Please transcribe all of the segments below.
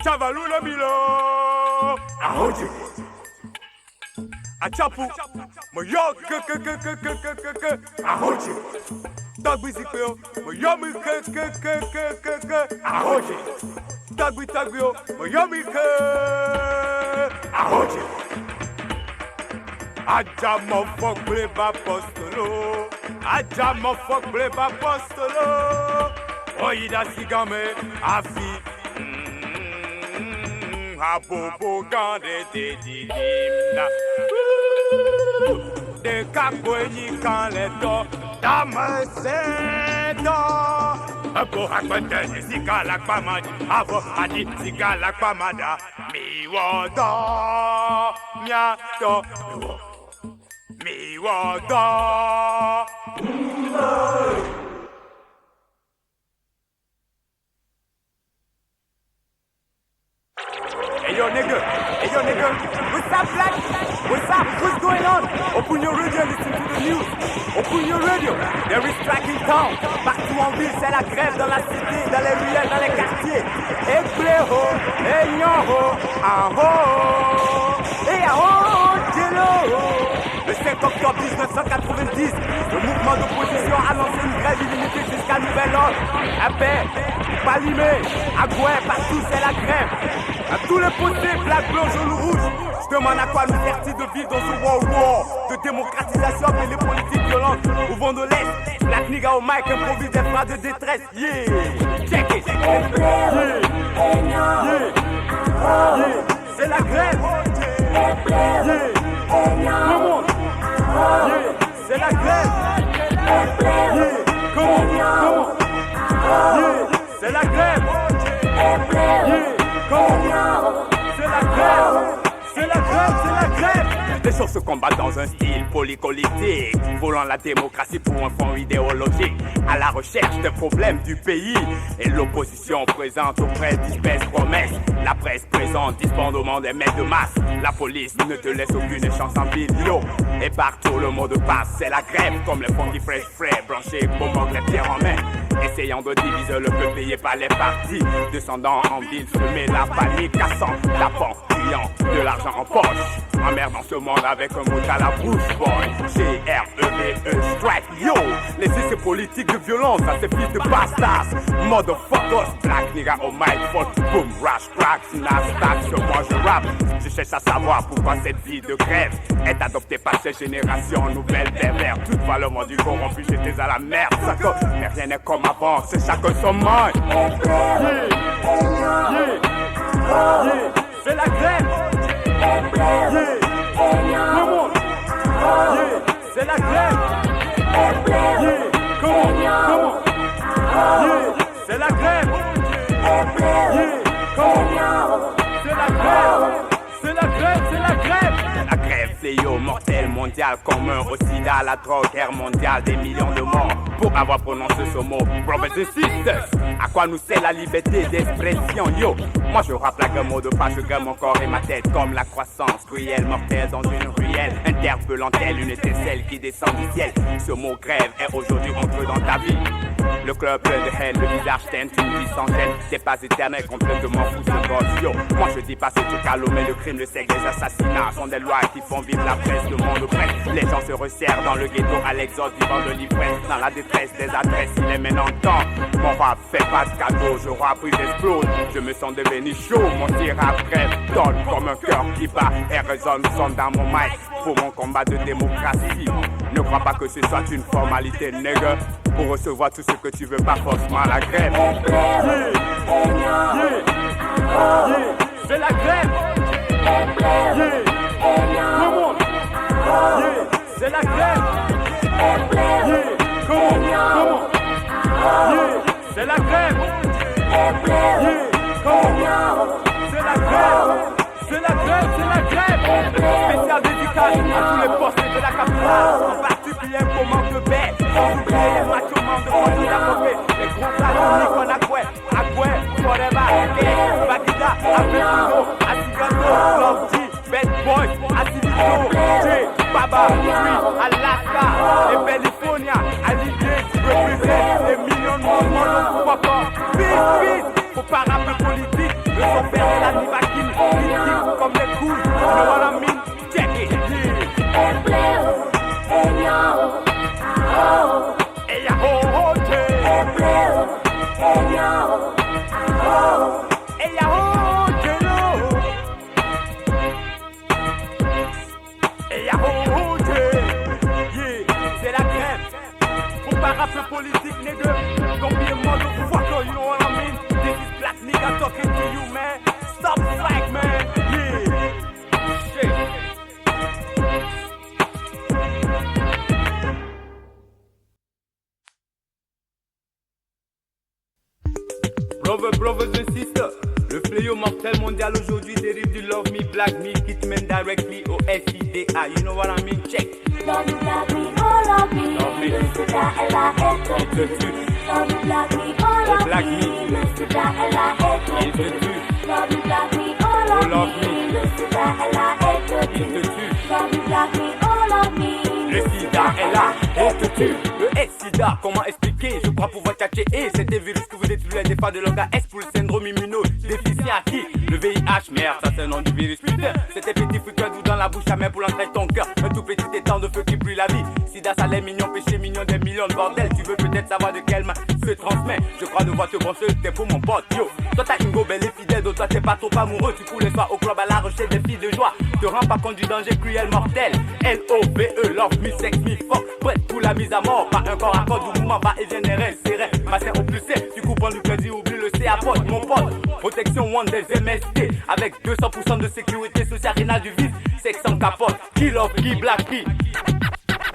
Chavalula Milo, Ahoji, Achapu, Moyo, Ahoji, Tagbizipeo, Moyomi, Ahoji, Tagbitagio, Moyomi, Ahoji, Ajamofok Bleba Postolo, Ajamofok Bleba Postolo, Oida Sigame, Afi. Abobo gande de dimna de kakweni kaleto damaseto abo hakwete sikala kwamadi abo adi sikala kwamada miwodo miato miwodo. Hey yo nigga, what's up black? What's up? What's going on? Open your radio, listen to the news. Open your radio, there is strike in town. Partout en ville, c'est la grève dans la cité, dans les ruelles, dans les quartiers. Et plého, et nyoho, aho, et aho, jello. Le 5 octobre 1990, le mouvement d'opposition a lancé une grève illimitée jusqu'à nouvel ordre. À paix, Palimé, à Gouin, partout c'est la grève. À tous les possibles, black, blanc, jaune, rouge. Je demande à quoi nous sert-il de vivre dans ce world war de démocratisation et les politiques violentes au vent de l'Est. Black nigga au mic improvise des phrases de détresse. Yeah, check it. Yeah, c'est la grève. Yeah, come on. Yeah, c'est la grève. Yeah, come on. Yeah, c'est la grève. Yeah. C'est la grève, c'est la grève, c'est la grève. Les choses se combattent dans un style polypolitique, voulant la démocratie pour un fond idéologique, à la recherche des problèmes du pays. Et l'opposition présente auprès d'espèces promesses. La presse présente dispendement des maîtres de masse. La police ne te laisse aucune chance en vidéo. Et partout le mot de passe, c'est la grève. Comme les funky fresh frais, branchés, bombant les pierres en main. Essayant de diviser le peuple payé par les partis. Descendant en ville, semer la panique, cassant, tapant, criant, de l'argent en poche. Emmerdant ce monde avec un mot à la bouche, boy. G-R-E-V-E, strike, yo. Les essais politiques de violence à ces fils de bastards. Motherfuckers, black nigga au microphone. Boom, rush, crack, Nasdaq, sur moi je rappe. Je cherche à savoir pourquoi cette vie de grève est adoptée par ces générations nouvelles pervers. Toute valeur du corrompu, j'étais à la merde. Mais rien n'est comme avant, c'est chacun son mind. C'est la grève. Come on. C'est la grève. Come on. C'est la grève. C'est la grève. C'est la grève. La grève, fléau mortel mondial commun au sida, la drogue, guerre mondiale, des millions de morts pour avoir prononcé ce mot. Brothers and sisters, à quoi nous sert la liberté d'expression, yo? Moi je rappe la mot de pas, je gagne mon corps et ma tête comme la croissance cruelle, mortelle dans une ruelle, interpellant telle une étincelle qui descend du ciel. Ce mot grève est aujourd'hui entré dans ta vie. Le club plein de haine, le visage teinte, une vie sans gêne. C'est pas éternel, complètement fou ce gosse, yo. Moi je dis pas c'est tout calme, mais le crime, le sexe, les assassinats sont des lois qui font vivre la presse, le monde presse. Les gens se resserrent dans le ghetto à l'exode, vivant de l'ivresse. Dans la détresse des adresses, il est maintenant temps. Mon rap fait pas de cadeau, je rappe, il explose. Je me sens devenu chaud, mon tir à bref donne comme un cœur qui bat et résonne sonne dans mon mic. Pour mon combat de démocratie, ne crois pas que ce soit une formalité, nègre. Pour recevoir tout ce que tu veux, pas forcément la grève. C'est la grève. Come on. C'est la grève. Come on. C'est la grève. C'est la grève. C'est la grève. C'est la grève. Spécial dédicace à tous les postes de la capitale, en particulier pour manque de paix. Sans oublier les machos membres de la popée. Les gros salons, qu'on a quoi? À quoi? Forever. Bagida, Abetuno, Asigano, Lofty, Bad Boy, Asidito, J, Baba, Free, Alaska, et California, Allié, représente des millions de monde, papa. Peace, peace. Faut pas rapper politique. Le son perd et la nivaquine, critique comme les couilles. You know what I mean? Check it, yeah. Empleo, eño, aho. Ella ho, yeah. Empleo, eño, aho. Ella ho, yeah. Ella ho, yeah. C'est la crème. Faut pas rapper politique, nigga. Don't be a motherfucker, you know what I mean? This is black nigga talking to you, man. Stop flag, man. Yeah. Shit. Brothers and sisters, le fléau mortel mondial aujourd'hui dérive du Love Me, Black Me, qui te mène directly au SIDA. You know what I mean? Check. Love me, black me, oh love me. Love me. Le sida est là et te Il te tue. tue. Love me, black me, oh love Black me. me. Le sida est là et te Il te tue. tue. Love me, black me, oh love love me. me. Le sida est là et te Il tue. te tue. Love me, black me, oh love me. Le sida est là et te tue. Le SIDA, comment expliquer? Je crois pouvoir catcher c'était virus que vous détruisez des pas de l'OKS pour le syndrome immunodéficient acquis. Le VIH, merde, ça c'est le nom du virus, putain. C'était petit fruit doux dans la bouche à main pour l'entrée de ton cœur. Un tout petit étang de feu qui brûle la vie. Sida, ça l'est mignon, péché mignon, des millions de bordel. Tu veux peut-être savoir de quelle main se transmet. Je crois devoir te brancher, t'es pour mon pote, yo. Toi t'as une go belle et fidèle, d'autres toi t'es pas trop amoureux. Tu coules les soirs au club à la recherche des filles de joie. Te rends pas compte du danger cruel mortel. L-O-V-E, love me, sex me, fuck. Prête pour la mise à mort, pas un corps à corps du mouvement, va et vient des reins, serrés. Massin au plus C, tu comprends du crédit, oublie le C à pote, mon pote. Protection one des MST, avec 200% de sécurité sociale, rien du vice, sexe en capote. Qui love, qui black, qui.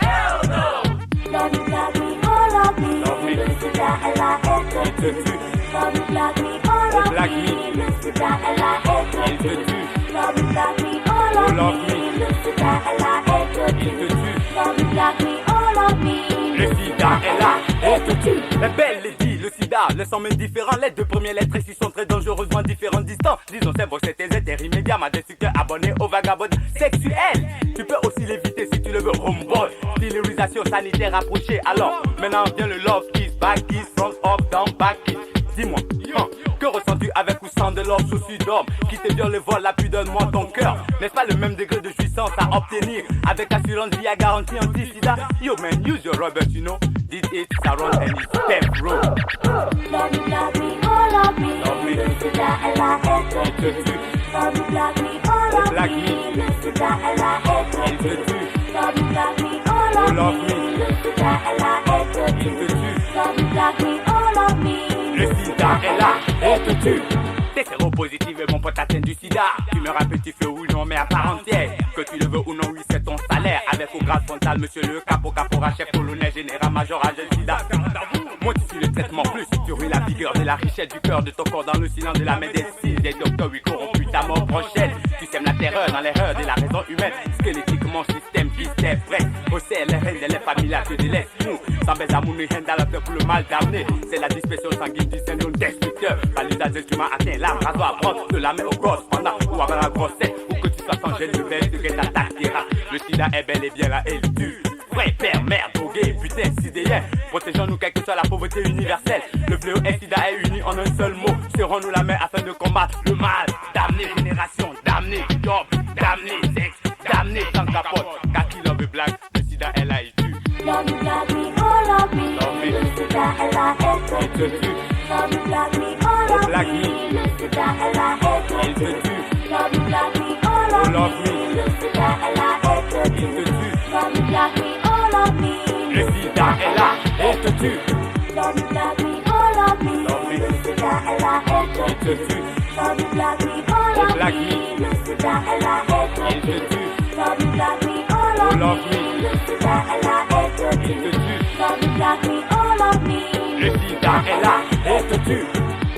Hell no! Love me, black me, oh love me. Love me. Le sida est là et te Il te tue. tue. Love me, black me, oh love black me. me. Le sida est là et te Il te tue. tue. Love me, black me, oh love love me. me. Le sida est là et te Il tue. te tue. Love me, black me, oh love me. Le sida est là et te tue. La belle lady, le sida, laisse en main différents. Les deux premières lettres ici sont très dangereusement différentes, distants. Disons c'est bon, c'était immédiat, ma destructeur abonné au vagabond sexuel. Tu peux aussi l'éviter si tu le veux, homeboy. Stérilisation sanitaire approchée. Alors, maintenant vient le love kiss, back kiss, front up, down, back kiss. Dis-moi, que ressens-tu avec ou sans de l'or chaussure d'homme qui te viole le vol, la plus donne-moi ton cœur. N'est-ce pas le même degré de jouissance à obtenir avec assurance via garantie anti-sida? Yo man, use your rubber, you know. This is Saron and it's step bro. Love me, black me, oh love me. Love me. Le sida est là et te Il te tue. tue. Love me, black me, oh love black me. me. Le sida est là et te Il te tue. tue. Love me, black me, oh love love me. me. Le sida est là et te Il tue. te tue. Love me, black me, oh love me. Le sida est là et te tue. T'es séropositif et mon pote atteint du sida. Tu me rappelles petit feu ou non mais à part entière. Que tu le veux ou non, oui c'est ton salaire. Avec au grade frontal, monsieur le caporal, chef colonel, général, major, agent sida. Moi tu suis le traitement plus. Tu ruines la vigueur de la richesse du cœur de ton corps dans le silence de la médecine. Des docteurs oui corrompus ta mort prochaine. Tu sèmes la terreur dans l'erreur de la raison humaine. Squelettiquement système qui s'est prêt. Possède les reines et les familles que des laisse mou. Sans baise à mon haine dans la peur pour le mal d'amener. C'est la dispersion sanguine du syndrome destructeur. Par l'usage de l'humain atteint l'arme rasoir prendre de la main au gosse pendant ou avant la grossesse. Ou que tu sois sans gêne, le verre de guet t'attaquera. Le sida est bel et bien là et il tue. Vrai père, mère, drogué, putain, sidéen. Protégeons-nous quelle que soit la pauvreté universelle. Le fléau et sida est uni en un seul mot. Serrons-nous la main afin de combattre le mal. Damné génération, damné job, damné sexe, damné sans capote. Car qui love black, le sida est là, il tue. Love me, black me, oh love me. Love me. Le sida est là et te Il te tue. tue. Love me, black me, oh love black me. me. Le sida est là et te Il te tue. tue. Love me, black me, oh love love me. me. Le sida est là et te Il tue. te tue. Love me, black me, oh love me. Le sida est là et te tue. Love me, black me, oh love me. Love me. Le sida est là et te Il te tue. tue. Love me, black me, oh love black me. me. Le sida est là et te Il te tue. tue. Love me, black me, oh love love me. me. Le sida est là et te Il tue. te tue. Love me, black me, oh love me. Le sida est là et te tue.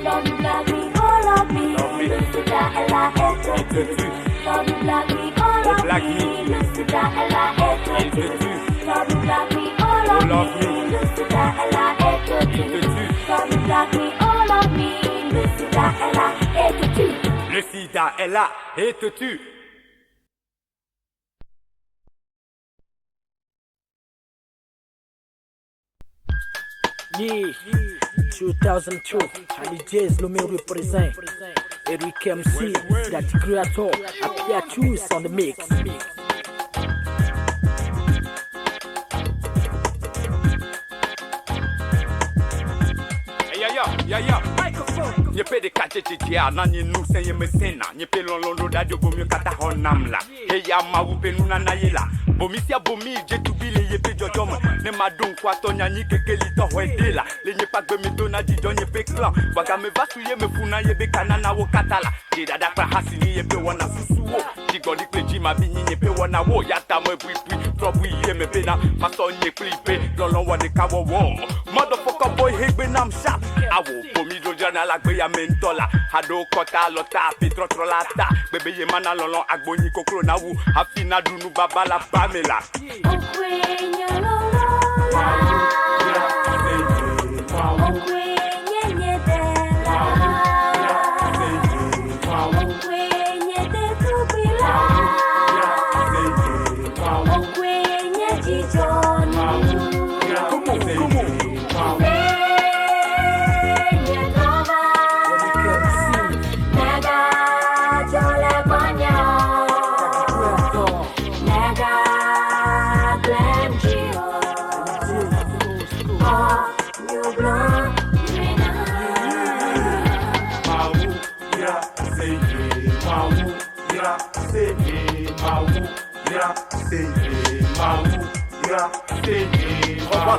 Love me, black me, oh love me. Love me. Le sida est là et te Il te tue. tue. Love me, black me, oh love black me. me. Le sida est là et te Il te tue. tue. Love me, black me, oh love love me. me. Le sida est là et te Il tue. te tue. Love me, black me, oh love me. Le sida est là et te tue. Le sida est là et te tue. Yeah, 2002, Ali Jazz, Lumeu represent. Eric MC, that creator, appear choose on the mix. Yeah. Nye pe de kache chichia na nye nu senye mesena. Nye pe lon lo dadio bomi kata honam la. Hey ya ma wupe nuna na yela. Bomi siya bomi je tubile ye pe jojom. Ne madon kwa tonya nye keke li to wede la. Le nye pak be me dona dijo nye pe klan. Baga me vasu ye me funa ye be kanana wo katala. Je dada kwa hasi ni ye pe wana susu wo. Jigodi kwe jima bini nye pe wana wo. Yata mwe pui trouble ye me pe na. Maso nye klipe lon wane kawo wo. Motherfucker boy hegbe nam sharp. Awo bomi jojana la gbe ya mentola. Hado kota lota petro trolata. Bebe ye mana lolon agbonyi kokro na wu. Afina dunu babala pamela.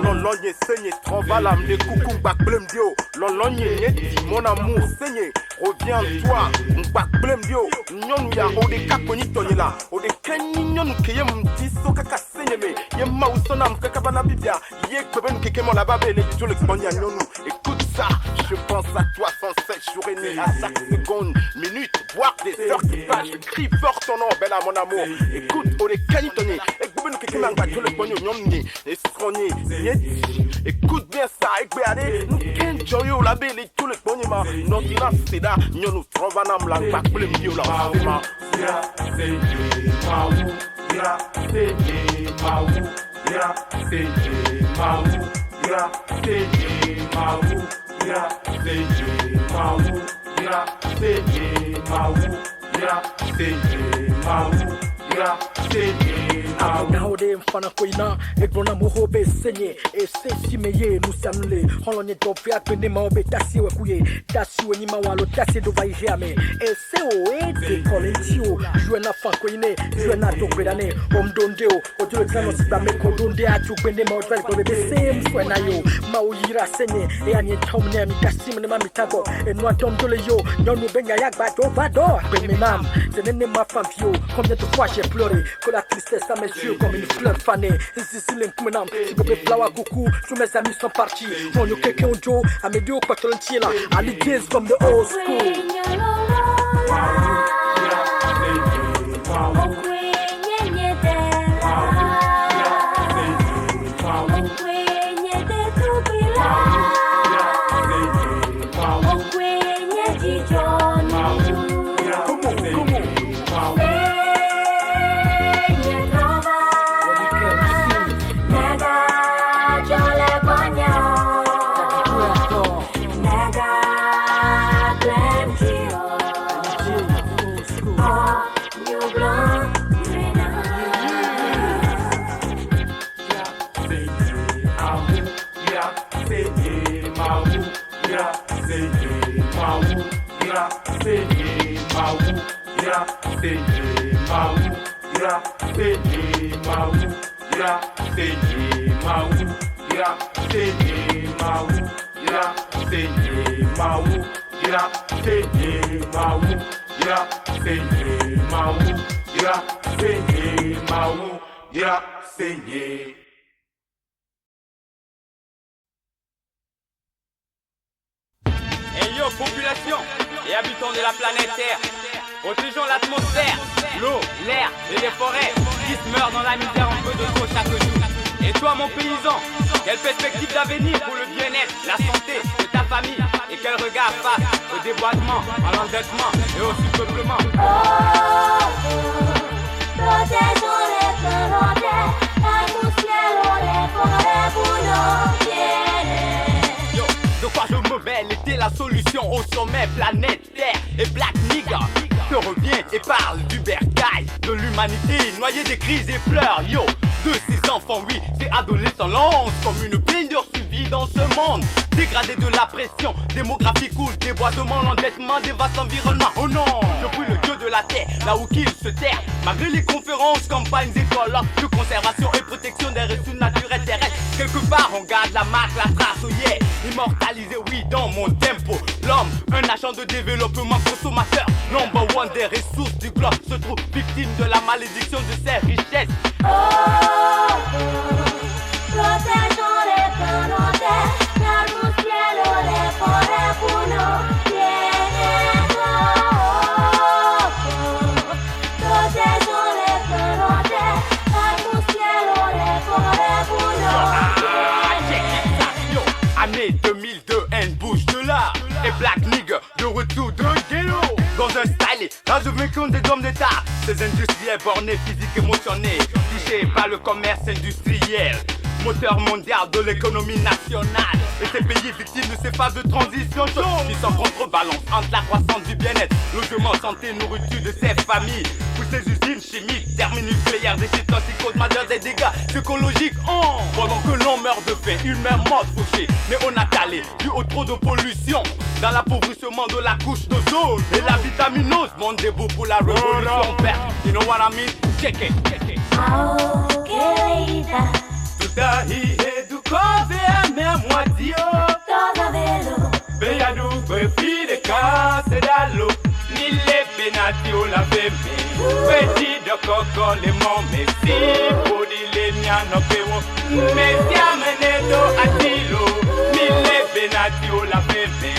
Lolonye saigné, trova l'âme des coucou bac blême dio. Lolonye nyeti, mon amour saigné, reviens toi, bac blême dio. Nyon ya o de kaponi tonyela, o de kenyi nyon keye mtiso kaka saigné me. Ye ma usona mkaka bana bibia, ye kweben keke mon lababe les tout l'explonia nyonu. Écoute ça, je pense à toi sans cesse, jour et nuit, à chaque seconde, minute, voire des heures qui passent. Je crie fort ton nom, belle à mon amour. Écoute, o de kenyi tonyela, et kweben keke manga tout l'explonia nyonu. Écoute bien ça, écoutez, nous ken joyo la belle et tout le bonima. Notre là c'est là, nous trovanam la bac bleu bio la ma. Ya c'est maou, ya c'est maou, ya c'est maou, ya c'est maou, ya c'est maou, ya c'est maou, ya c'est maou, ya c'est Nowadays, mfana koina, egrona mohobe senye, si meye nusanule, holonye dofi atwene maobe tasi wekuye, tasi wenima walo tasi do vaijame, se oe kolentio, juena fankoine, juena dokvedane, omdondeo, odule trano sibame kodonde atu kwende maodvel kobebe same swena yo, maoyira senye, anye tomne mikasi mne mamitago, noa tomdole yo, nyonu benga yagba do vado, menam, c'est ma femme fio, combien de fois j'ai pleuré, que la tristesse à mes yeux comme une fleur fanée. Ici, l'incumenam, si vous pouvez flower coucou, tous mes amis sont partis. On y a quelqu'un Joe, à mes deux potes entiers là, à l'idée comme de old school. Hey yo, population et habitants de la planète Terre, protégeons l'atmosphère, l'eau, l'air et les forêts qui se meurent dans la misère en peu de trop chaque jour. Et toi mon paysan, quelle perspective d'avenir pour le bien-être, la santé de ta famille et quel regard face au déboisement, à l'endettement et au surpeuplement? Protejo les plantes, al cielo les forêts pour nos pieds. Yo, de quoi je me mêle, était la solution au sommet, planète Terre et Black Nigga te revient et parle du bercail de l'humanité, noyé des crises et pleurs, yo. De ces enfants, oui, ces adolescents lancent comme une plaigneur suivie dans ce monde. Dégradé de la pression, démographie coule, déboisement, l'endettement dévaste l'environnement. Oh non, je prie le dieu de la terre, là où qu'il se terre. Malgré les conférences, campagnes, écoles de conservation et protection des ressources naturelles terrestres. Quelque part, on garde la marque, la trace, oh yeah. Immortalisé, oui, dans mon tempo. L'homme, un agent de développement consommateur. Number one des ressources du globe se trouve victime de la malédiction de ses richesses. Protegions les planètes, car mon ciel les forêts pour nos protegions les planètes, car mon ciel les forêts pour nos Année 2002, une bouche de là. Et Black Nigga, de retour de Ghetto. Dans un style, là je vécu des hommes d'état. Ces industriels bornés, physiques, émotionnés, touchés par le commerce industriel. Moteur mondial de l'économie nationale. Et ces pays victimes de ces phases de transition qui sont contrebalance entre la croissance du bien-être, logement, santé, nourriture de ces familles. Pour ces usines chimiques, thermonucléaires, des sites toxiques causent majeurs des dégâts psychologiques. Pendant que l'on meurt de faim, une mère morte fauchée, néonatale, due au trop de pollution, dans l'appauvrissement de la couche d'ozone. Et la vitaminose monte debout pour la révolution verte. You know what I mean? Check it, check it. Oh, querida. Dahi educove a memória Toda velo, Beyadu befide kase dalo Nile benati o la bebe Petit de coco le mon messi Podi le miano pewo Messi amenedo atilo Nile benati o la bebe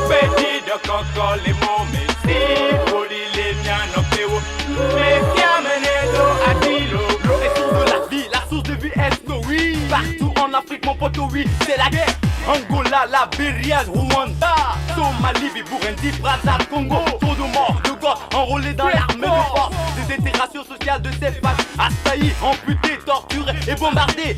Petit de coco le mon messi Podi le miano pewo Messi amenedo atilo L'eau est source de la vie, la source de vie est oui. Partout en Afrique, mon pote, oui, c'est la guerre. Angola, Liberia, Rwanda, Somalie, Burundi, Brazzaville, Congo. Trop de morts, de gosses enrôlés dans l'armée de force. Des intégrations sociales de ces femmes assaillies, amputées, torturées et bombardées.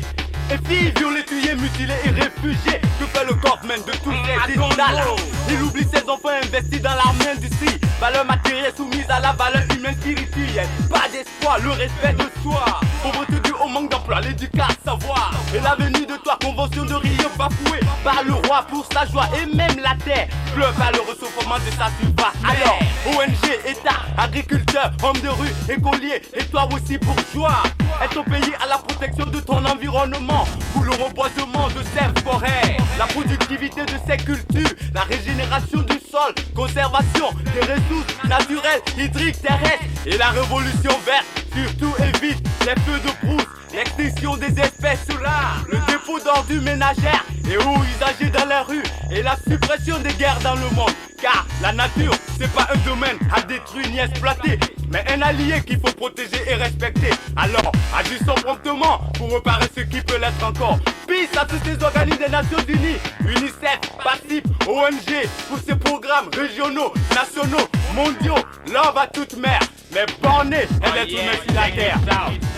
Et filles violées, tuées, mutilées et réfugiées. Que fait le government de tous ces états-là? Il oublie ses enfants investis dans l'armée industrie. Valeur matérielle soumise à la valeur humaine spirituelle. Pas d'espoir, le respect de soi. Pauvreté due au manque d'emploi, l'éducation, savoir. Et la venue de toi, convention de Rio bafouée par le roi pour sa joie. Et même la terre pleure par le ressoufflement de sa surface. Alors, ONG, État, agriculteurs, hommes de rue, écoliers, et toi aussi bourgeois. Est au pays à la protection de ton environnement. Pour le reboisement de ces forêts, la productivité de ces cultures, la régénération du sol, conservation des ressources naturelles, hydriques, terrestres et la révolution verte. Surtout évite les feux de brousse, l'extinction des espèces sous l'art, le dépôt d'ordures ménagères et eaux usagées dans les rues et la suppression des guerres dans le monde. Car la nature, c'est pas un domaine à détruire ni exploiter, mais un allié qu'il faut protéger et respecter. Alors, agissons promptement pour réparer ce qui peut l'être encore. Peace à tous ces organismes des Nations Unies, UNICEF, PACIF, ONG, pour ces programmes régionaux, nationaux, mondiaux. Love à toute mère, les bornés et les humains sur la terre.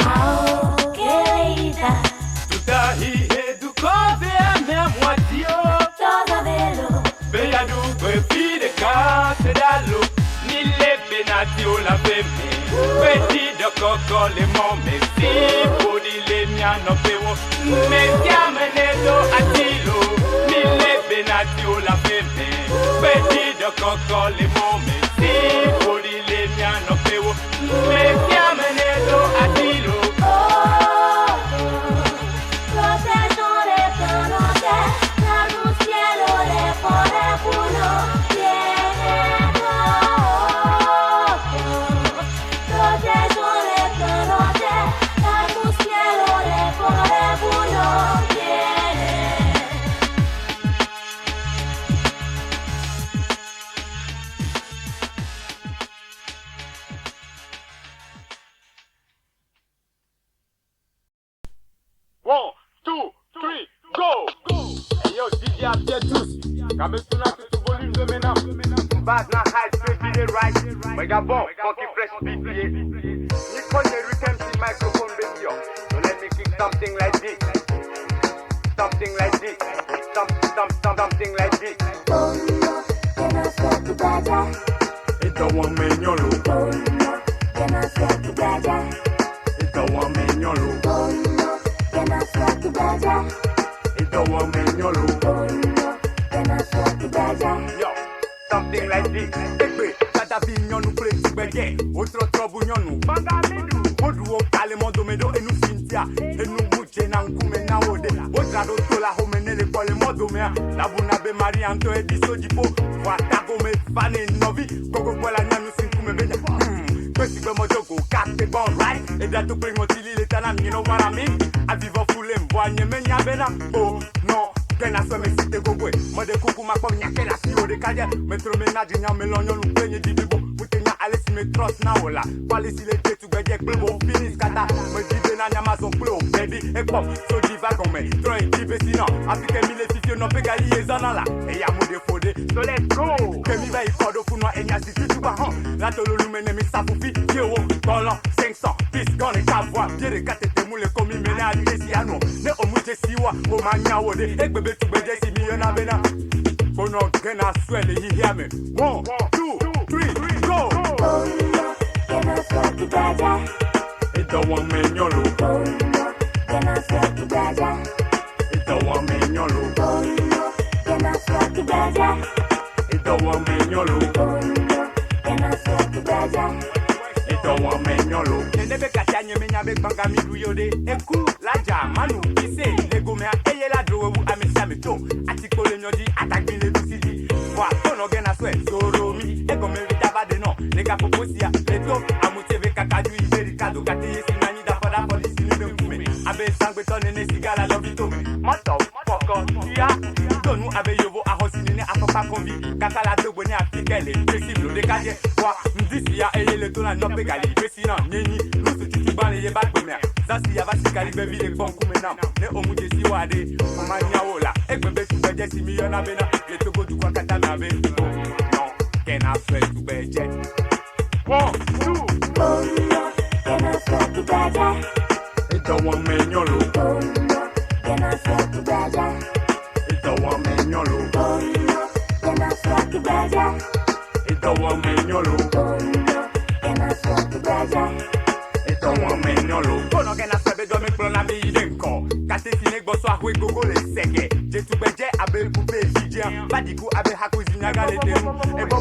oh, querida. Tutahi educove a memória Toda velo, Beyadu befide kase dalo Nile benati o la bebe Petit de coco le mon messi Podi le miano pewo Messi amenedo atilo Nile benati o la bebe Petit de coco le mon messi Podi le miano pewo Messi amenedo atilo protegions les planètes, car mon ciel les forêts pour nos protegions les planètes, car mon ciel les forêts pour nos One, two, three, go! Hey yo, DJ Abdel tous. Kabesuna c'est tout volume de maintenant. Base na high, straight to the right. Mega bon, funky fresh beat, yeah. You call the rhythm to microphone, baby, yo. So let me kick something like this. Something like this. Something like this. beja. Ito wa menyolo. Oh no, que no sea tu beja. Ito wa menyolo. Oh no, que no sea tu beja. Ito wa menyolo. Oh no, que no sea tu beja. Yo, something like this. Egbe, kada bi nyonu play tugbeje. Otro trouble nyonu. Banga midu. Modu o kale mondo medo enu Cynthia. Enu muche na nkume na ode. Otra do tola home nele pole modo mea. Labuna be Marianto e di sojipo. Watago me fane novi. Gogo bola nyanu sinkume benya. Kwesi kwe mojogo kate bon right. E da to pring otili le tanam, you know what I mean? A vivo fule mboa nye menya bena. Oh no. Kena so me site gogwe. Mode kuku makpo nyake la si ode kaje. Metro menaji nya melonyo lupenye didibo. Mutenya alesi me trust na wola. Kwale si le te tugbeje klebo. Finis kata. Me dibe na nyamazo klo. Baby ekpop. So diva gome. Tro e dibe sino. Afrike mile fifio no pega liye zanala. E ya mude fode. So let's go. Kemi va ikodo funwa enya si tutuba han. La tolo lumene mi safufi. Yewo. Kolon. 500. Pis gone kavwa. Jere katete mule komi mene alisi ano. Ne omuje siwa. O manya wode. Ekbebe tugbeje si mi yona bena. Kono gena swele he hear me. 1, 2, 3, go. Oh no, que no sea tu beja. Ito wa menyolo. Oh no, que no sea tu beja. Ito wa menyolo. Oh no, que no sea tu beja. Ito wa menyolo. Oh no, que no sea tu beja. Ito wa menyolo. Nenebe kacha nyemenya be banga midu yode. Eku laja manu kise lego me eye la drowu amesa meto. Atiko le nyoji atagbi le dusidi. Wa tono gena swe soro mi. Ego me vitaba de no. Nega poposia leto amuteve kakaju iberi kado gati yesi nani da fada polisi ni me kume. Abe sangbe tonne ne sigala lobito me. Moto poko ya. Donu abe yobo ahosini ne afopa konvi. Kakala dobo ne afikele. Possible de kaje. Wa mdisi ya eye le tona no pegali. Pesina nyenyi. Lusu tutubane ye bagbe me. Zasi ya basikali be vile bonku me nam. Ne omuje si wade. Manya wola. Egbe tu beje si mi yona bena. Le togo du kwa kata me abe. Non. Kena fwe tu beje. 1, 2. Oh no, que no sea tu beja. Ito wa menyolo. Oh no, que no sea tu beja. Ito wa menyolo. Oh no, que no sea tu beja. Ito wa menyolo. Oh no, que no sea tu beja. Ito wa menyolo. Kono gena swebe do me klona mi idenko. Kate sine gboso ahwe gogo le sege. Je tu beje abe coupe fidien. Badiku abe hakuzinya gale temu. E bo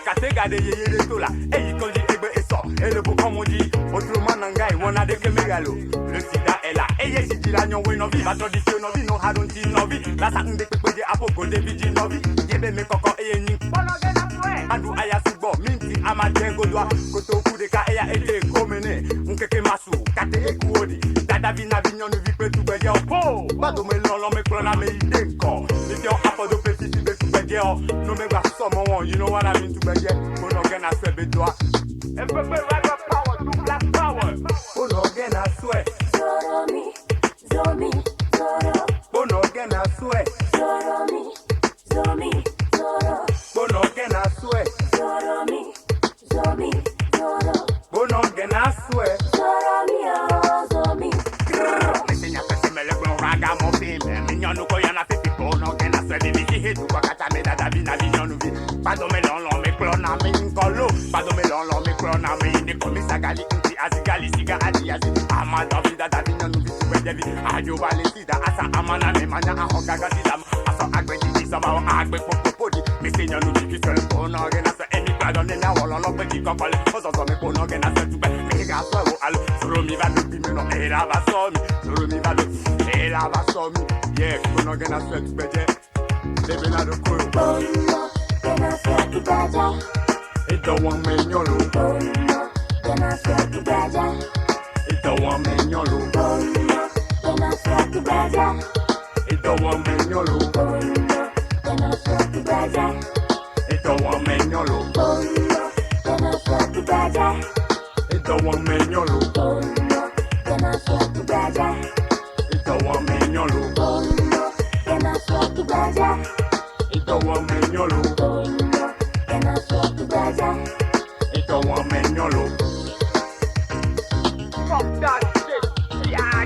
kate gade yeye de tola. E yikondi egbe eso. E le bo comme on dit. Autrement nangai wona de kemegalo. Le sida est là. E ye si la nyon we no vi. Ma tradition no vi no hadonti no vi. La sa nde pepeje apoko de vidi no vi. Yebe me koko e ye nyi. Kono gena swe. Adu aya subo minti amadengo doa. Koto kudeka e ya ete komene. Nkeke masu kate ekuodi. Dada vina vinyon vi pe tu beje opo. Bado me lolo me klona me idenko. If you apodo pe fisi be tu beje o. No me gba somo won. You know what I mean tu beje. Kono gena swe be doa. E pepe rap power to black power. Kono gena swe. Zoro mi, zomi, zoro. Kono gena swe. Zoro mi, zomi, zoro. Kono gena swe. Zoro mi, zomi, zoro. Kono gena swe. Zoro mi, oh, zomi. Me senya pese me le gbon raga mo fi me. Minyonu ko yana fifi kono gena swe. Bibi ki hedu kwa kata me dada vina minyonu vi. Pado me lon me klona me nkolo. Pado me lon me klona me ine komi sagali inti azigali siga adi azi. Amada vida da minyonu vi tubejevi. Ayo vale sida asa amana me manya ahogaga sida. Asa agbe di sama o agbe popopodi. Me senya nu vi kisel kono gena swe. Eni pado ne na wolo lo pe ki kokole. Ozo me kono gena swe tube. Me ga swe o alo. Soro mi va do bimi no. Era va so mi. Soro mi va do. Era va so mi. Yeah, kono gena swe tubeje. Lebe na do koyo. Oh no, que no sea tu beja. Ito wa menyolo. Oh no, que no sea tu beja. Ito wa menyolo. Oh no, que no sea tu beja. Ito wa menyolo. Oh no, que no sea tu beja. Ito wa menyolo. Oh no, que no sea tu beja. Ito wa menyolo. Oh no, que no sea tu beja. Ito wa menyolo. Oh no, que no sea tu beja. Ito wa menyolo. Oh no, que no sea tu beja. Ito wa menyolo. Fuck that shit. Yeah.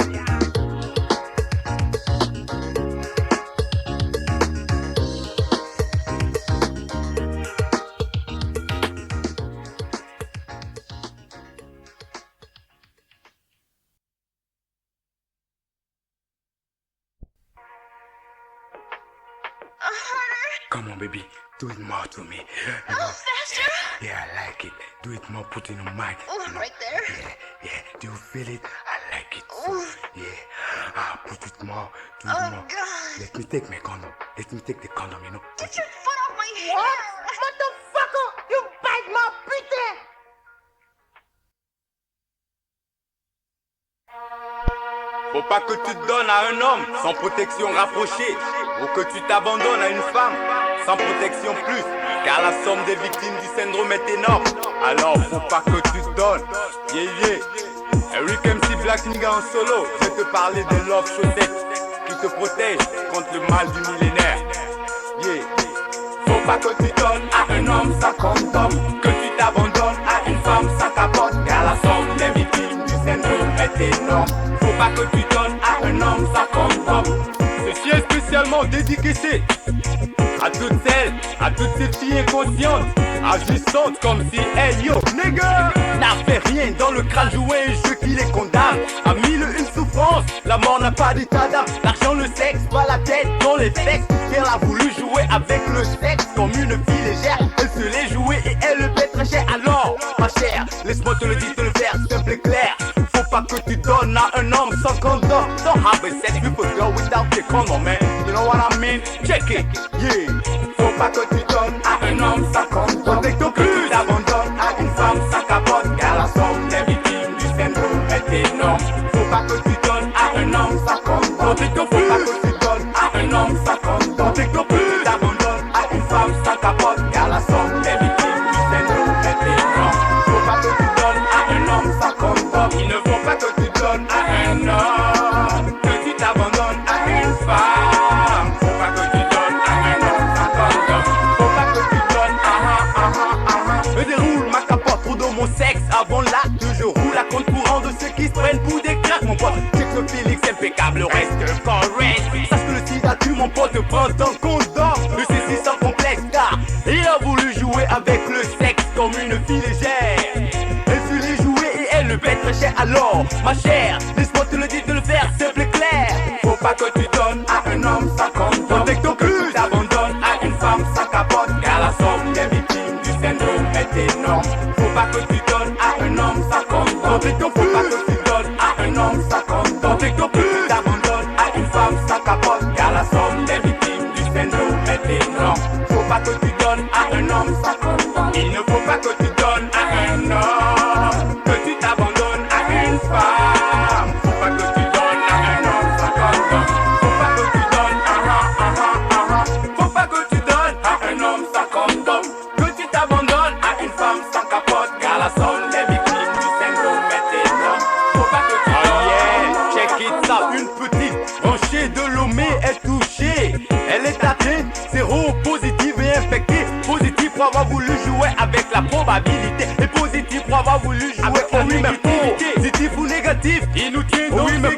Come on, baby. Do it more to me. Faster. Yeah, I like it. Do it more, put it on mic. Right there. Yeah. Do you feel it? I like it. So, yeah. Put it more. Do it more. God. Let me take my condom. Let me take the condom, Get your foot off my hair. Motherfucker! You bite my pite! Faut pas que tu te donnes à un homme sans protection rapprochée, ou que tu t'abandonnes à une femme sans protection plus, car la somme des victimes du syndrome est énorme. Alors faut pas que tu te donnes. Eric MC Black Nigga en solo, je vais te parler de Love Chaussette qui te protège contre le mal du millénaire. Faut pas que tu donnes à un homme sans condom, que tu t'abandonnes à une femme sans capote, car la somme des victimes du syndrome est énorme. Faut pas que tu donnes à un homme sans condom. Ceci est spécialement dédicacé à toutes celles, à toutes ces filles inconscientes, agissantes comme si elles, yo, nigga, n'a fait rien dans le crâne, jouer un jeu qui les condamne à mille une souffrance. La mort n'a pas d'état d'âme, l'argent, le sexe, pas la tête dans les sexes. Elle a voulu jouer avec le sexe comme une fille légère. Elle se l'est jouée et elle le paie très cher. Alors, ma chère, laisse-moi te le dire, te le faire simple et clair. Faut pas que tu donnes à un homme sans condom. Don't have a sex with a girl without the condom, man. You know what I mean? Check it, yeah. Faut pas que tu donnes à un homme sans condom. Avec ton cul, tu t'abandonnes à une femme sans capote, car la somme des victimes du syndrome est énorme. Faut pas que tu donnes à un homme sans condom. Avec ton cul, faut pas que tu donnes à un homme sans condom. Avec ton cul, tu t'abandonnes à une femme sans capote, car la somme des victimes du syndrome est énorme. Faut pas que tu donnes à un homme sans condom. Il ne faut pas que tu donnes à un homme, que tu t'abandonnes à une femme. Faut pas que tu donnes à un homme sans condom. Faut pas que tu donnes, Me déroule ma capote, trop dans mon sexe avant l'acte. Je roule à compte courant de ceux qui se prennent pour des cracks, mon pote. Check le Félix, impeccable, reste correct. Sache que le sida tue, mon pote, prends ton condom. Le ceci sans complexe, car il a voulu jouer avec le sexe comme une fille légère. Elle se l'est jouée et elle le paie très cher. Alors, ma chère, laisse-moi te le dire, de le faire simple et clair. Faut pas que tu donnes à un homme sans condom. Avec ton cul, tu t'abandonnes à une femme sans capote, car la somme des victimes du syndrome est énorme. Faut pas que tu donnes à un homme sans condom. Avec ton cul, faut pas que tu donnes à un homme sans condom. Avec ton cul, tu t'abandonnes à une femme sans capote, car la somme des victimes du syndrome est énorme. Faut pas que tu donnes à un homme sans condom. Il ne faut pas que tu donnes à un homme, que tu t'abandonnes à une femme. Faut pas que tu donnes à un homme sans condom. Faut pas que tu donnes, faut pas que tu donnes à un homme sans condom, que tu t'abandonnes à une femme sans capote, car la somme des victimes du syndrome est énorme. Faut pas que tu donnes. Check it ça, une petite branchée de Lomé est touchée. Elle est atteinte, séropositive et infectée. Positif pour avoir voulu jouer avec la probabilité, et positif pour avoir voulu jouer avec la négativité. Positif ou négatif, il nous tient dans le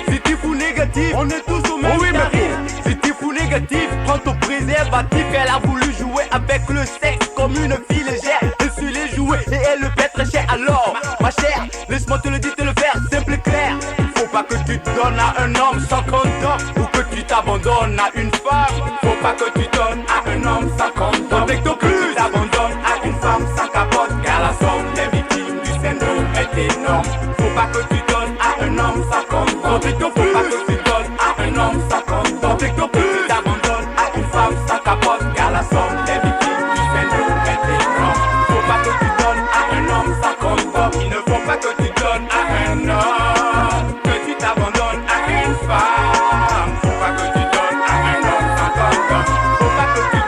positif ou négatif, on est tous au même tarif. Positif ou négatif, prends ton préservatif. Elle a voulu jouer avec le sexe comme une fille légère. Elle se l'est jouée et elle le paie très cher. Alors, ma chère, laisse-moi te le dire, te le faire simple et clair. Faut pas que tu te donnes à un homme sans condom, ou que tu t'abandonnes à une femme. Faut pas que tu donnes à un homme sans condom. Avec ton cul, tu t'abandonnes à une femme sans capote, car la somme des victimes du syndrome est énorme. Faut pas que tu donnes à un homme sans condom. Avec ton cul, faut pas que tu donnes à un homme sans condom. Avec ton cul, tu t'abandonnes à une femme sans capote, car la somme des victimes du syndrome est énorme. Faut pas que tu donnes à un homme sans condom. Il ne faut pas que tu donnes à un homme, que tu t'abandonnes à une femme. Faut pas que tu donnes à un homme sans condom. Faut pas que tu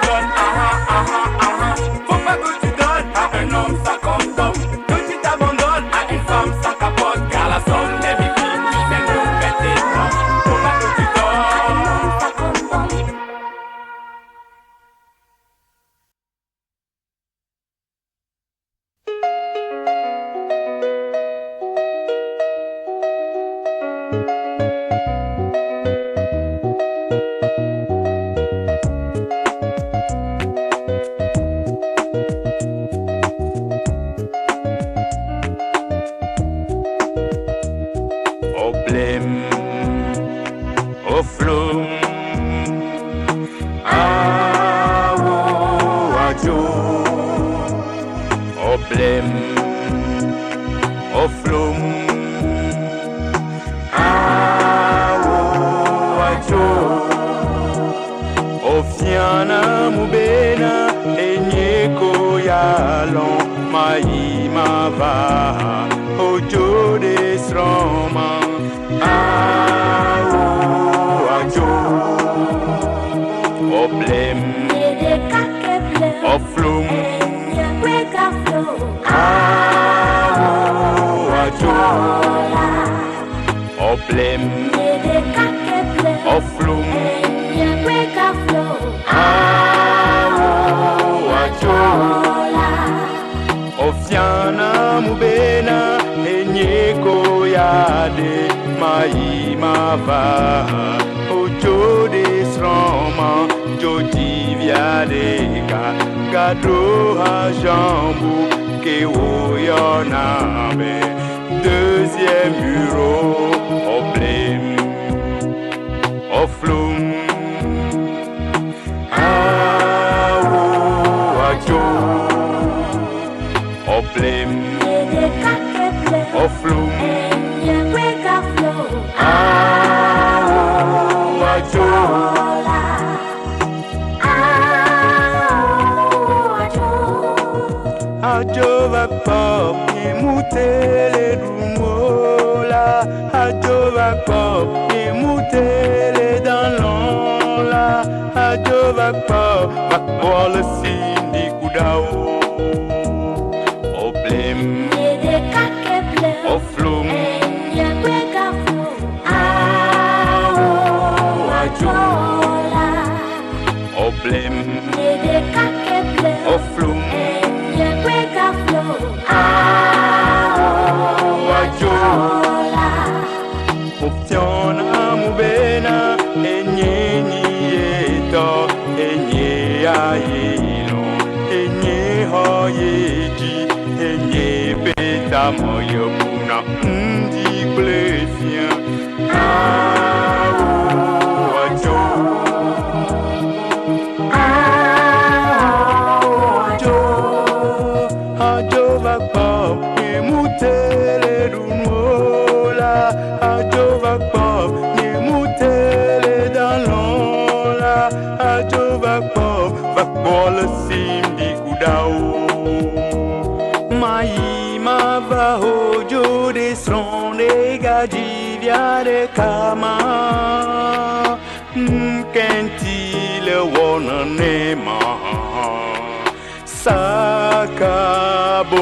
Oblem, Oflum, Ajo, Ofiana Mubena, Enyeko Yalon, Maimava, Ojo de Sroma, Ajo, Oblem, Oflum, Oblem, Oflum, Ofiana Mubena, Enyeko Yade, Maimava, Ojo de Sroma, Jodi Viadeka, Gado Jambu, Kewo Yonabe, deuxième bureau, Oblem, Oflum, Ajo, Oblem, Oflum, Ajo, Ajo va pop, mutele dumola, Ajo va pop, mutele dans l'onla, Ajo va pop, va pour le sindi kudao, Oblem, Oflum, Ajo, Oblem, Oflum, Optiona Mubena, Enye Eto, Enye Ayelo, Enye Hoyeji, Enye Beta Moyo Puna, Ndi Blefien, Ajo, Ajo va pop, Mutele Dumola, Ajo va pop, Mutele Dalonla, Ajo va pop, va pour le simdi kudao. Maima va Ojo de Sronde Gajivia de Kama, Kentile Wana Nema. Sakabovi,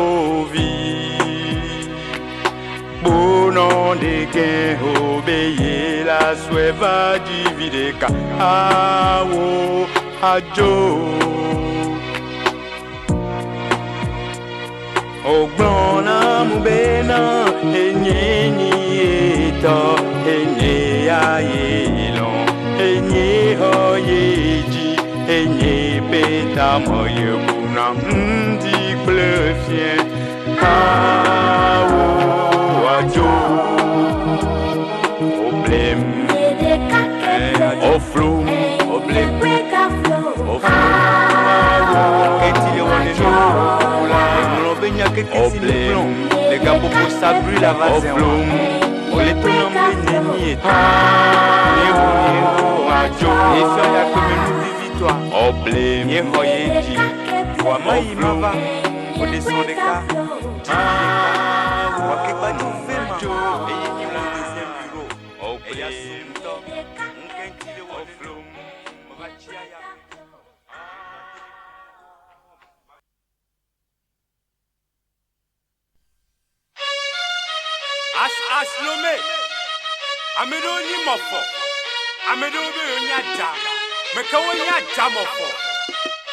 bon nom de gain, obéir la sueva divide ka awo ajo. Ogbona mubena, enye ni eto, enye ayelon, enye hoyeji, enye peta moye. Ndi blefien, Ajo, Oblem, Oflum, Oblem, Oblem, les gars pour ça brûle la vase. Oflum, on les tourne en béni et Ajo, et faire la communauté victoire. Oblem, Yehoyeji. Maïmava, au descend des cas, Wakeba nous fait majo, et il y a mon deuxième bureau, et il y a son temps, on quintile au flum, Mavachia. As nommé, Amedo ni mofo, Amedo be onyaja, mekawo nyaja mofo,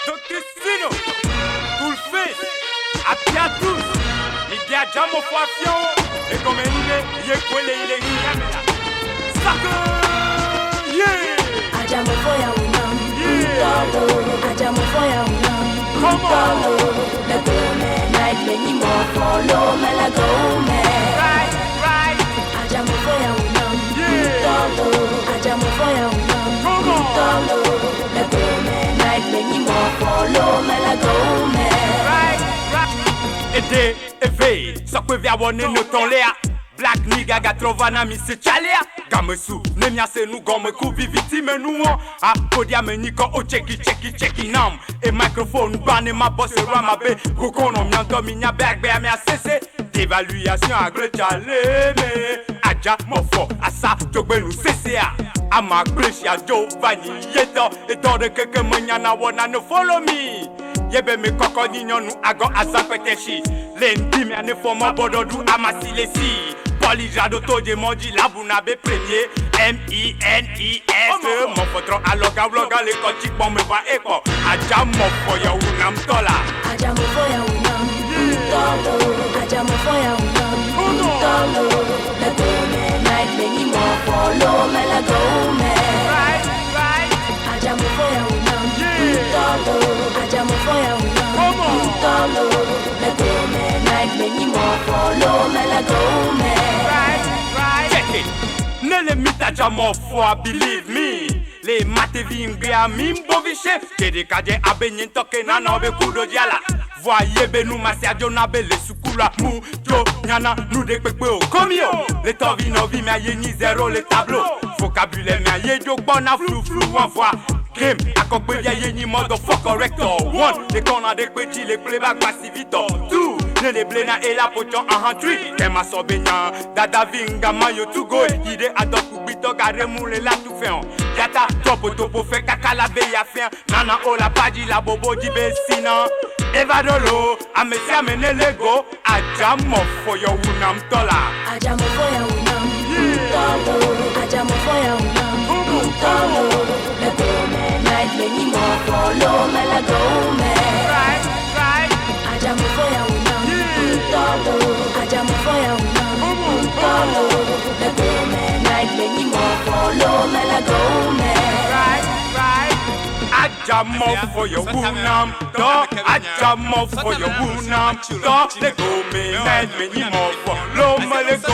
Dr. Sino. Face, à tous, il y a déjà mon poisson, et comme il est, il est collé, il est yamela. Saka, yeah! Ajamo foya unam, Ajamo foya unam, come on! The go man, night when you more follow, man, I go man. Right. Ajamo foya unam, Ajamo foya unam, come on! The go man, night when you more follow, man, I go man. GV, so que via wone no ton lea. Black nigga ga trovana mi se chalea. Gamesu, nemia se nou gomme ku victime nou an. A podia me niko o cheki nam. E microphone bane ma bosse roi ma be. Gokono mianto minya back be a cesse. D'évaluation à gré chale me. Aja mofo, asa togbe nou CCA. Ama bleach ya Giovanni yeto. E tore keke menyana wana no follow me. Yebe me koko ninyo nou ago azan peteshi. Lendi me ane fomo bodo du amasi lesi. Polijado toje mondi la bunabe premier. M-I-N-I-S. Mon fotron aloga vloga le kochik bon me va eko. Aja mofo ya unam tola. Aja mofo ya unam tolo. Aja mofo ya unam tolo. La gome night meni mofo lo me la gome. Right. Aja mofo ya unam tolo. Aja mofo ya unam tolo. La gome night meni mofo lo me la gome. Right. Check it. Nele mita jamofo, believe me. Le mate vingre a mimboviche. Kede kaje abenyen toke na nobe kudo diala. Voyez be nou maserdio na be le sukula mou jo nyana nou de pepe o komio. Le tovi no vi me ye ni zéro le tableau. Vocabulaire me ye jo bona flou envoie. Game akokbe ye ni motherfucker rector. One de kona de petit le playback passivito. Two le blena e la pochon en three. Kema sobenya dada vinga mayo to go. Ide adok kubito gare moule la tout fait. Yata topo fait kaka la be ya fin. Nana o la paji la bobo di besina. Evadolo, amesi amene lego. Aja mofo ya unam tola. Aja mofo ya unam tolo. Aja mofo ya unam tolo. La gome night meni mofo lo me la gome. Right. Aja mofo ya unam tolo. Aja mofo ya unam tolo. La gome night meni mofo lo me la gome. Right. Aja mofo ya unam to. Aja mofo ya unam to. Le go me night meni mofo lo me le go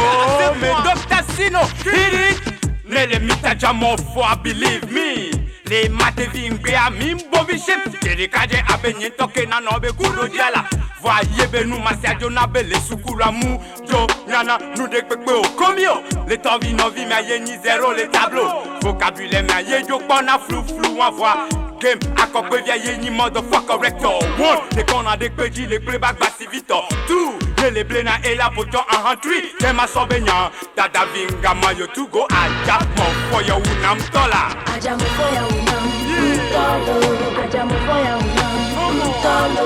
me. Dr. Sino, hit it. Nele mita jamofo, believe me. Le mate vingbe a mimboviche. Kede kaje abenyen toke na nobe kudo diala. Voyez be nou maserdio na be le sukula mou jo nyana nou de pepe o komio. Le tovi no vi me ye ni zéro le tableau. Vocabulaire me ye jo bona flou envoie. Game akokbe ye ni motherfucker rector. One de kona de peji le playback passivito. Two le blena e la pochon en three. Kema sobenya dada vinga mayo to go. Aja mofo ya unam tola. Aja mofo ya unam tolo. Aja mofo ya unam tolo.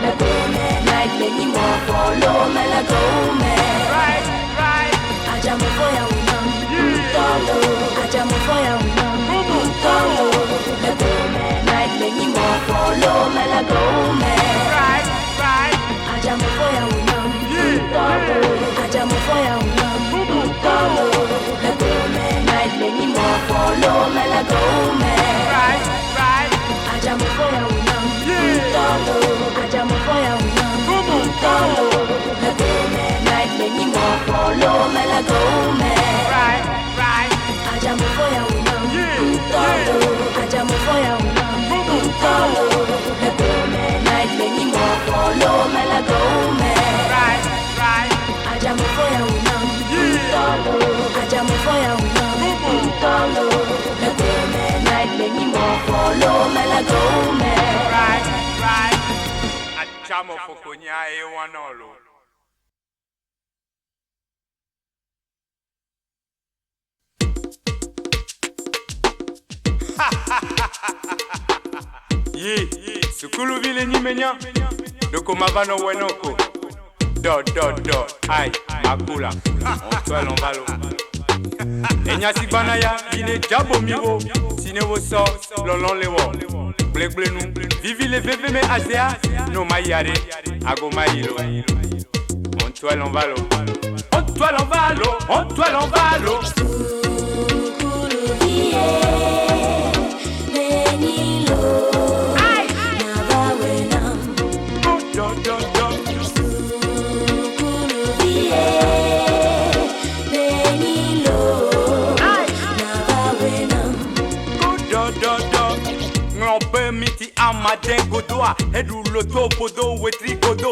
La gome night meni mofo lo me la gome. Right. Aja mofo ya unam tolo. Aja mofo ya unam tolo. La gome night meni mofo lo me la gome. Right. Aja mofo ya unam tolo. Aja mofo ya unam tolo. La gome night meni mofo lo me la gome. Right. Aja mofo ya unam tolo. Aja mofo ya unam tolo. La gome night meni mofo lo me la gome. Right. Aja mofo ya unam tolo. Aja mofo ya unam tolo. La gome night meni mofo lo me la gome. Right. Aja mofo ya unam tolo. Aja mofo ya unam tolo. La gome night meni mofo lo me la gome. Right. Aja mofo konya e wanolo. Sukulu vile nyimenya. Doko mavano wenoko. Do. Aïe, makula. On toile en valo. Enyasi banaya, ine jabo miwo. Sine wo so, lolon lewo. Blek nou. Vivi le veve me azea. No mayare, ago mayilo. On toile en valo. On toile en valo. On toile en valo. den godoa edu loto bodo wetri godo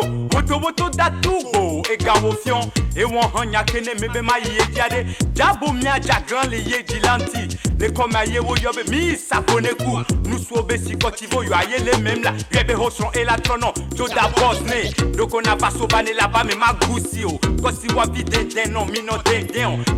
woto da tugo e gawofion e won hanya kene mebe ma ye diade jabo mia jagran le ye dilanti le comme aye wo yobe mi saponeku nous sobe si kotivo yo aye le même là yebe hoson et la tronon joda bosne donc on a pas sobane là-bas mais ma goussi o kosi wa vide den non mino den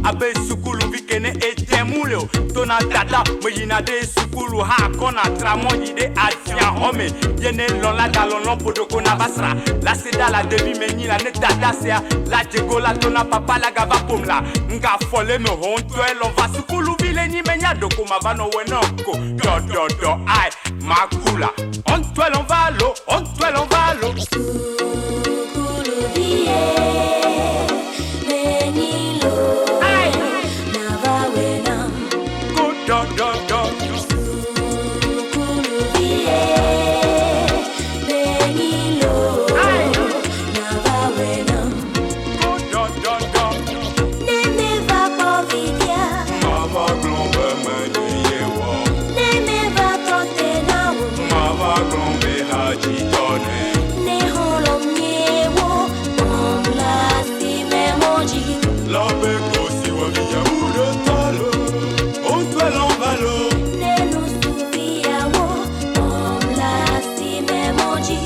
abe sukulu vikene e temulo tona dada mo yina de sukulu ha kona tramo yide asia home yene lon la dalon podo kona basra la seda la devi meni la ne dada sea la jego la tona papa la gava pomla nga fole me honto e lon va sukulu vile ni menya doko ma va no wenoko do ai makula on toi l'on va l'eau sukulu vie menilo ai na va wenam do sukulu vie menilo ai na va wenam ne me va pas vidia mama glombe menye wo ne me va totena mama glombe haji tone ne holom nyewo on la si memoji la beko si wa via ude talo on toi l'on va l'eau ne nous souviamo on la si memoji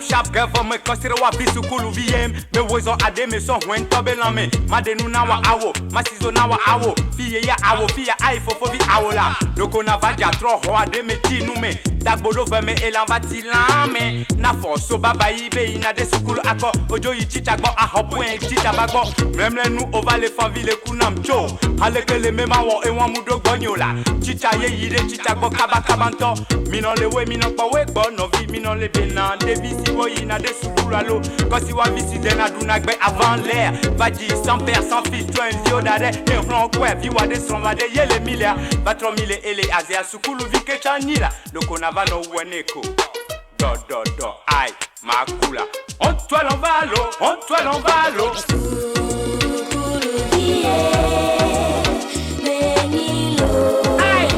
Sharp government consider wa bisu kulu VM me wozo ade me so when tobe lame made nu na wa awo masizo na wa awo fiye ya awo fiye ai fofo vi awola loko na va ja tro ho ade me ti nu me dagbodo ve me elan va ti lame na fo so baba ibe ina de sukulu akọ ojo yi chicha gbo ahopu en chicha bagbo memle nu over le famille kunam cho alekele me ma wo e won mudo gbanyola chicha ye yire chicha gbo kabakanto mino le we mino pa we gbo no vi mino le bena devi si wo ina de sukulu alo kosi wa visi de na duna gbe avant l'air va di sans père sans fils toi un lieu d'arrêt et on quoi vi wa de son va de yele milliard va 3000 ele azia sukulu vi ke chanila loko na va no weneko do ai makula on toi l'on va l'eau sukulu vie menilo ai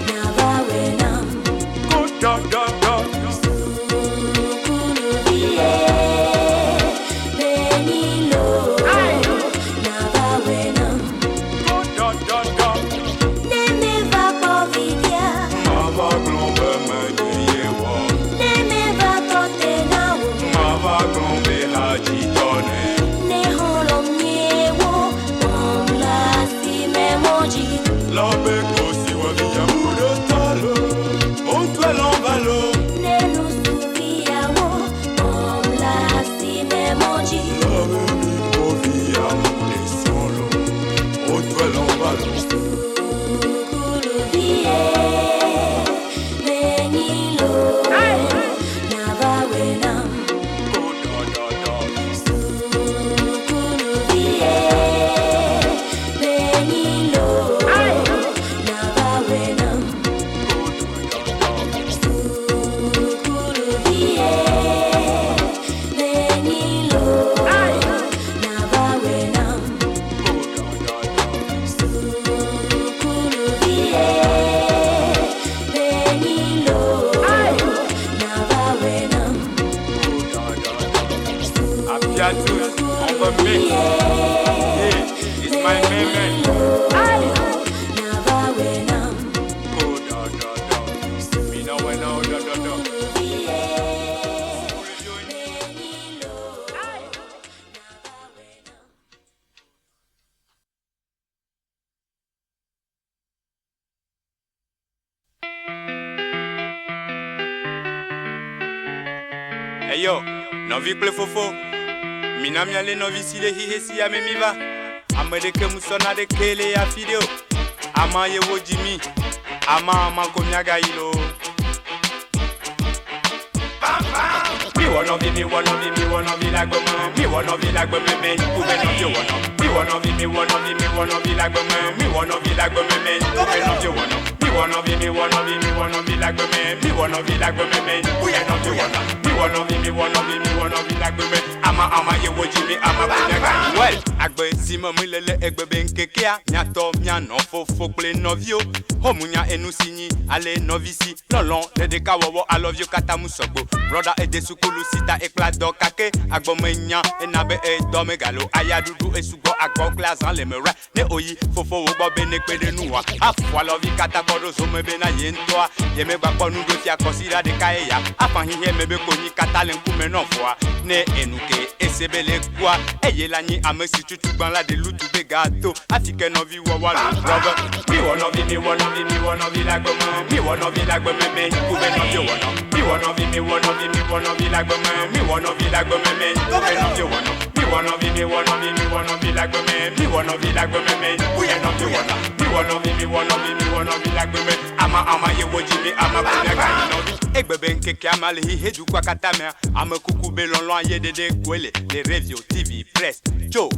na va wenam do sukulu vie menilo ai na va wenam ne me va pas vidia mama glombe menye wo ne me va totena mama glombe haji tone ne holom nyewo on la si memoji la beko si wa via ude talo on toi l'on va l'eau ne nous souviamo on la si memoji sukulu vie menilo na va wenam sukulu vie menilo na va wenam sukulu vie menilo na va wenam sukulu vie menilo na va wenam Happy à tous, on va mix. Yeah, it's my man. na va wenam Me know when now, do. Hey yo, non vi ple fofo. Mina miale no vi si le hi si ya me mi va. Amede ke musona de kele ya video. Ama ye wo Jimmy. Ama ko nyaga ilo. Mi wanna be like me. Me wanna be like me, man. Who be not you wanna? Me wanna be like me. Me wanna be like me, man. Who be not you wanna? Me wanna be like me. Me wanna be like me, man. Who be not you wanna? wanna be like me. Ama ye wo Jimmy, ama kunyaga. Well, agbe sima mulele egbe benkekea. Nyato miano fo ple novio. Homunya enu sinyi ale novisi. Lolon le deka wowo I love you kata musogbo. Brother e de sukulu sita e plado kake. Agbo menya enabe e dome galo. Aya dudu e sugo agbo class an le mera. Ne oyi fofo wo gbo bene kwede nuwa. Afwa love you kata kodo so me bena yentoa. Ye me gba ponu do fia consider de kaeya. Afan hihe mebe koni kata le nkume no foa. Ne enuke esebele kwa. Eye la ni amesi tutu ban la de lutu be gato. Afike no vi wo wa lo brother. Me wanna be like me. Me wanna be like me. Who be no you wanna? Me wanna be like me. Me wanna be like me. Who be no you wanna? Me wanna be like me. Me wanna be like me. Who you no you wanna? Me wanna be like me. Ama ye wo Jimmy, ama kunyaga inobi. Egbe benkeke amale hi hedu kwa katame. Ama kuku belon ye dede kwele. Les radios, TV, presse, Joe.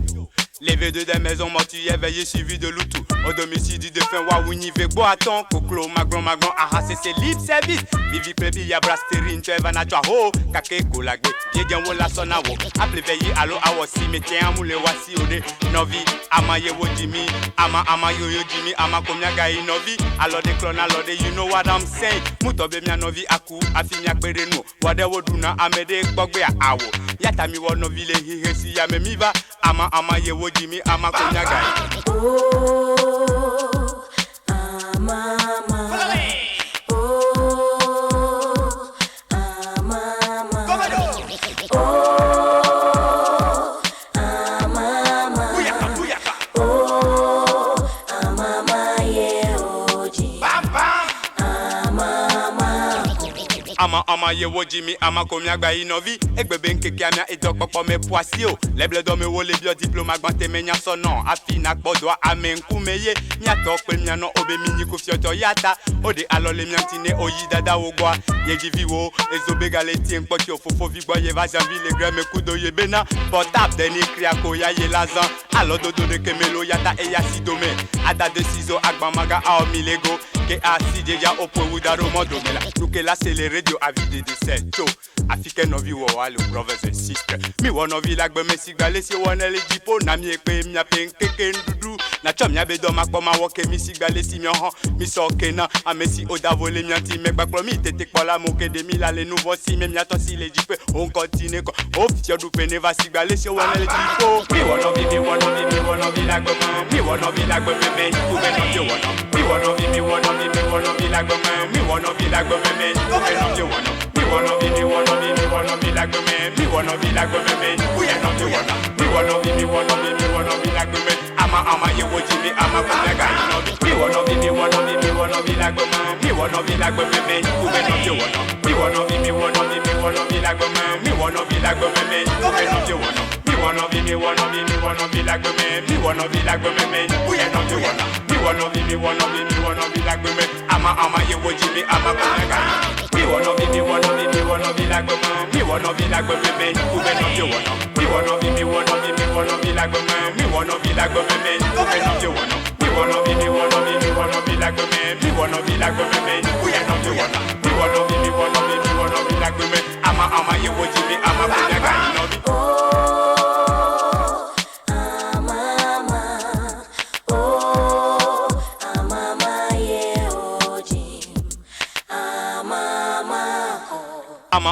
Les V2 des maisons mortuaires éveillés suivis de loutou. Au domicile du défunt Waouni Vegbo attend. Koklo, Magron, Ahase c'est libre service. Vivi Plebi, Yabrasteri, Ntuevana, Ho, Kake, Kolagbe, Diedian Wola Sonawo. Appelé veillé, allo, Awasi, Metien, Amoule, Wasi, Ode, Novi, Ama Yewo Jimmy, Ama Yoyo Jimmy, Ama Komyaga Novi. Alors des clones, alors des, you know what I'm saying. Mutobe Mia Novi, Aku, Afimia Pereno, Wade Woduna, Amede, Bogbe, Awo. Yatami wo Novi, le Hihesi, Yamemiva, Ama Yewo Jimmy, ama kunyaga. Oh, ama. Oh, ama. Oh, ama. Buyaka. Oh, ama ye oji. Bam bam. Ama Yewo Jimmy, ama komyaga inovi. Egbe benkeke amia edokpokpo me poisio. Leble do me wo le bio diplôme agbante menya sonon. Afina kpodwa ame nkumeye. Mia tokpe mia no obe mini kufioto yata. Ode alole miantine oyi dada ogwa. Ye jiviwo ezobe galeti nkpoti ofofo vigbo ye va janvi le greme kudo ye bena. Portable deni kriako ya ye lazan. Alo dodo de kemelo yata e ya sidome. Ada de ciseaux agbamaga a milego. Ke asi deja opo udaro modomela. Nuke la c'est les radios avide de cette show. Africain no vi wo wale brothers and sisters. Mi wanna be like me sigale si wana le jipo na mi ekpe mi apen keke ndudu. Na chom ya be do makpo ma woke mi sigale si mi ho mi so kena amesi oda vole mi anti me gbakpo mi tete kpola mo ke de mi la le nouveau si me mi ato si le jipe on continue ko o fio du pe ne va sigale si wana le jipo. Mi wanna be like me. Mi wanna be like me. Who be no you wanna? Mi wanna be like me. Mi wanna be like me. Who be no you wanna? Mi wanna be like me. Mi wanna be like me. Who you no you wanna? Mi wanna be like me. Ama Yewo Jimmy, ama kunyaga inobi. Mi wanna be like me. Mi wanna be like me. Who be no you wanna? Mi wanna be like me. Mi wanna be like me. Who be no you wanna? Mi wanna be like me. Mi wanna be like me. Who you no you wanna? Mi wanna be like me. Ama Yewo Jimmy, ama kunyaga. Mi wanna be like me. Mi wanna be like me. Who be no you wanna? Mi wanna be like me. Mi wanna be like me. Who be no you wanna? Mi wanna be like me. Mi wanna be like me. Who you no you wanna? Mi wanna be like me. Ama Yewo Jimmy, ama kunyaga inobi.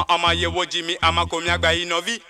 Ama Yewo Jimmy, ama komyaga inovi.